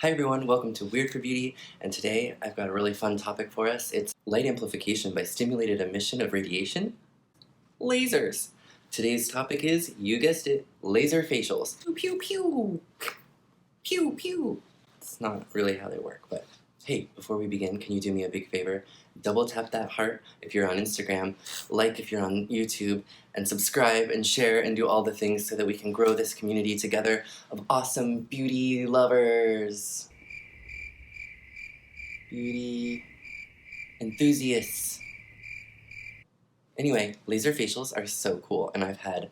Hi everyone, welcome to Weird for Beauty, and today I've got a really fun topic for us. It's light amplification by stimulated emission of radiation, lasers. Today's topic is, you guessed it, laser facials. Pew pew pew! Pew pew! It's not really how they work, but hey, before we begin, can you do me a big favor? Double tap that heart if you're on Instagram, like if you're on YouTube, and subscribe and share and do all the things so that we can grow this community together of awesome beauty lovers. Beauty enthusiasts. Anyway, laser facials are so cool, and I've had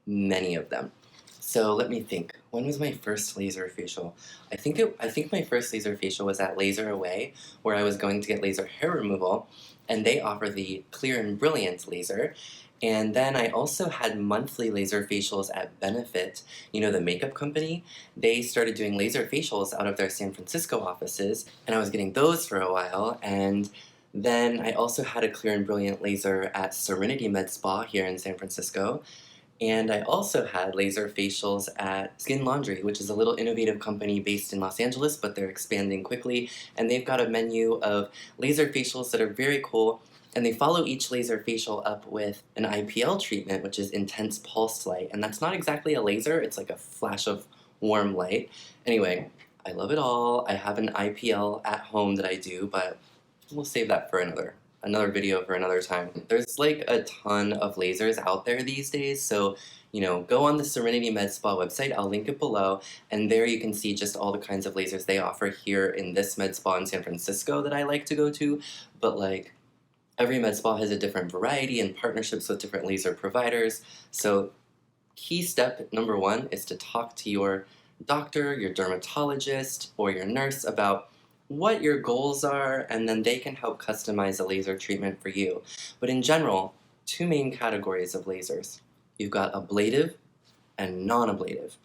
many of them. So let me think. When was my first laser facial? I think my first laser facial was at Laser Away, where I was going to get laser hair removal, and they offer the Clear and Brilliant laser. And then I also had monthly laser facials at Benefit, you know, the makeup company. They started doing laser facials out of their San Francisco offices, and I was getting those for a while. And then I also had a Clear and Brilliant laser at Serenity Medspa here in San Francisco. And I also had laser facials at Skin Laundry, which is a little innovative company based in Los Angeles, but they're expanding quickly. And they've got a menu of laser facials that are very cool. And they follow each laser facial up with an IPL treatment, which is intense pulse light. And that's not exactly a laser, it's like a flash of warm light. Anyway, I love it all. I have an IPL at home that I do, but we'll save that for another video for another time. There's like a ton of lasers out there these days, so go on the Serenity Medspa website, I'll link it below, and there you can see just all the kinds of lasers they offer here in this med spa in San Francisco that I like to go to, but like every med spa has a different variety and partnerships with different laser providers, so key step number one is to talk to your doctor, your dermatologist, or your nurse about what your goals are, and then they can help customize a laser treatment for you. But in general, two main categories of lasers. You've got ablative and non-ablative.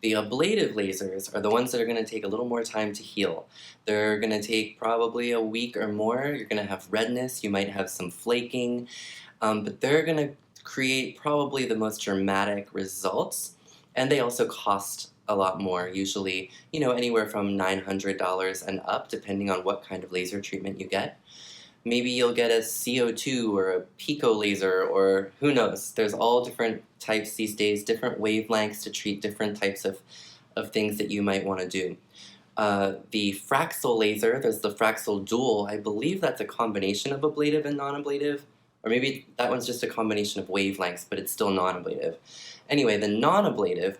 The ablative lasers are the ones that are going to take a little more time to heal. They're going to take probably a week or more. You're going to have redness, you might have some flaking, but they're going to create probably the most dramatic results, and they also cost a lot more, usually, anywhere from $900 and up, depending on what kind of laser treatment you get. Maybe you'll get a CO2 or a pico laser, or who knows. There's all different types these days, different wavelengths to treat different types of things that you might want to do. The Fraxel laser, there's the Fraxel Dual, I believe that's a combination of ablative and non-ablative, or maybe that one's just a combination of wavelengths, but it's still non-ablative. Anyway, the non-ablative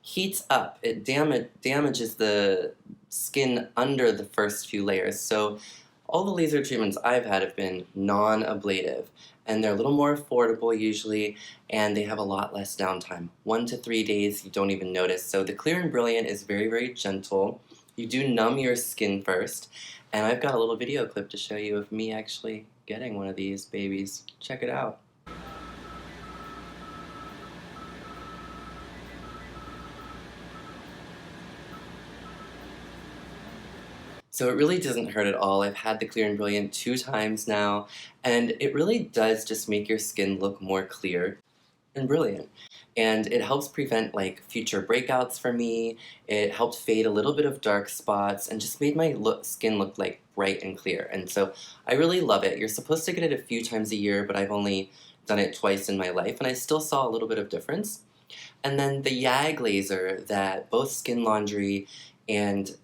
heats up, it damages the skin under the first few layers. So all the laser treatments I've had have been non-ablative, and they're a little more affordable usually, and they have a lot less downtime. 1 to 3 days, you don't even notice. So the Clear and Brilliant is very, very gentle. You do numb your skin first, and I've got a little video clip to show you of me actually getting one of these babies. Check it out. So it really doesn't hurt at all. I've had the Clear and Brilliant 2 times now, and it really does just make your skin look more clear and brilliant. And it helps prevent like future breakouts for me. It helped fade a little bit of dark spots and just made my skin look like bright and clear. And so I really love it. You're supposed to get it a few times a year, but I've only done it twice in my life, and I still saw a little bit of difference. And then the YAG laser that both Skin Laundry and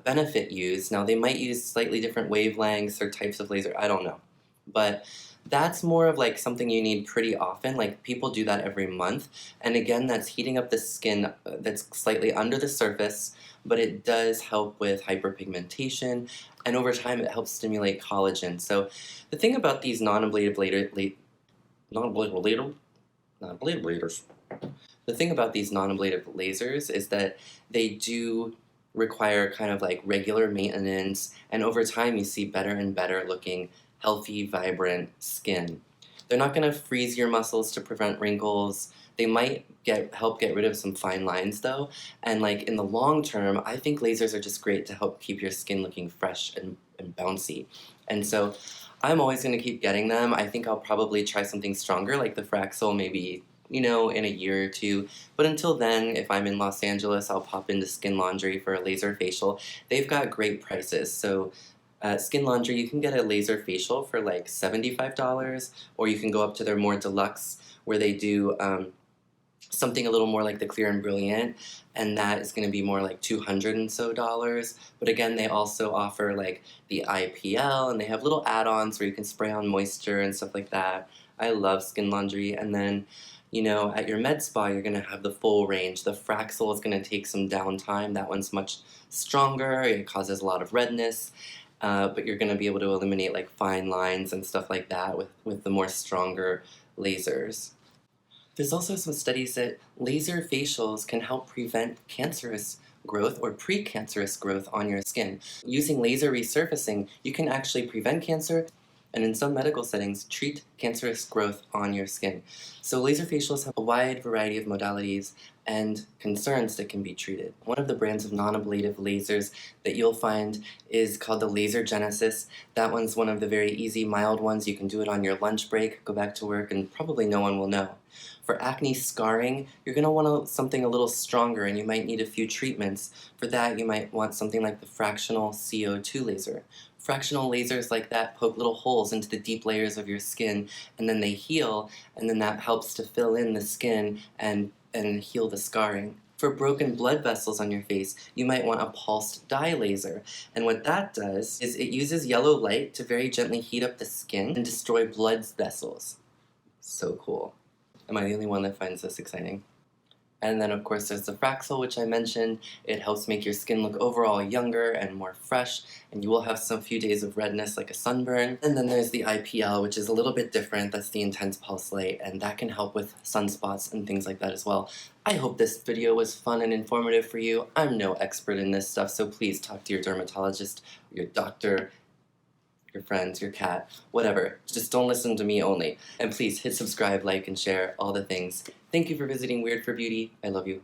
Benefit use. Now they might use slightly different wavelengths or types of laser, I don't know. But that's more of like something you need pretty often, like people do that every month. And again, that's heating up the skin that's slightly under the surface, but it does help with hyperpigmentation, and over time it helps stimulate collagen. So the thing about these non-ablative lasers, the thing about these non-ablative lasers is that they do require kind of like regular maintenance, and over time you see better and better looking, healthy, vibrant skin. They're not going to freeze your muscles to prevent wrinkles. They might help get rid of some fine lines though, and like in the long term, I think lasers are just great to help keep your skin looking fresh and bouncy. And so I'm always going to keep getting them. I think I'll probably try something stronger like the Fraxel maybe you know, in a year or two. But until then, if I'm in Los Angeles, I'll pop into Skin Laundry for a laser facial. They've got great prices. So at Skin Laundry, you can get a laser facial for like $75, or you can go up to their more deluxe where they do something a little more like the Clear and Brilliant, and that is going to be more like $200 and so dollars. But again, they also offer like the IPL, and they have little add-ons where you can spray on moisture and stuff like that. I love Skin Laundry. And then, you know, at your med spa, you're going to have the full range. The Fraxel is going to take some downtime. That one's much stronger. It causes a lot of redness. But you're going to be able to eliminate like fine lines and stuff like that with the more stronger lasers. There's also some studies that laser facials can help prevent cancerous growth or precancerous growth on your skin. Using laser resurfacing, you can actually prevent cancer and in some medical settings, treat cancerous growth on your skin. So laser facials have a wide variety of modalities and concerns that can be treated. One of the brands of non-ablative lasers that you'll find is called the Laser Genesis. That one's one of the very easy, mild ones. You can do it on your lunch break, go back to work, and probably no one will know. For acne scarring, you're going to want something a little stronger, and you might need a few treatments. For that, you might want something like the fractional CO2 laser. Fractional lasers like that poke little holes into the deep layers of your skin, and then they heal, and then that helps to fill in the skin and heal the scarring. For broken blood vessels on your face, you might want a pulsed dye laser. And what that does is it uses yellow light to very gently heat up the skin and destroy blood vessels. So cool. Am I the only one that finds this exciting? And then, of course, there's the Fraxel, which I mentioned. It helps make your skin look overall younger and more fresh, and you will have some few days of redness like a sunburn. And then there's the IPL, which is a little bit different. That's the intense pulse light, and that can help with sunspots and things like that as well. I hope this video was fun and informative for you. I'm no expert in this stuff, so please talk to your dermatologist, your doctor, your friends, your cat, whatever. Just don't listen to me only. And please hit subscribe, like, and share, all the things. Thank you for visiting Weird for Beauty. I love you.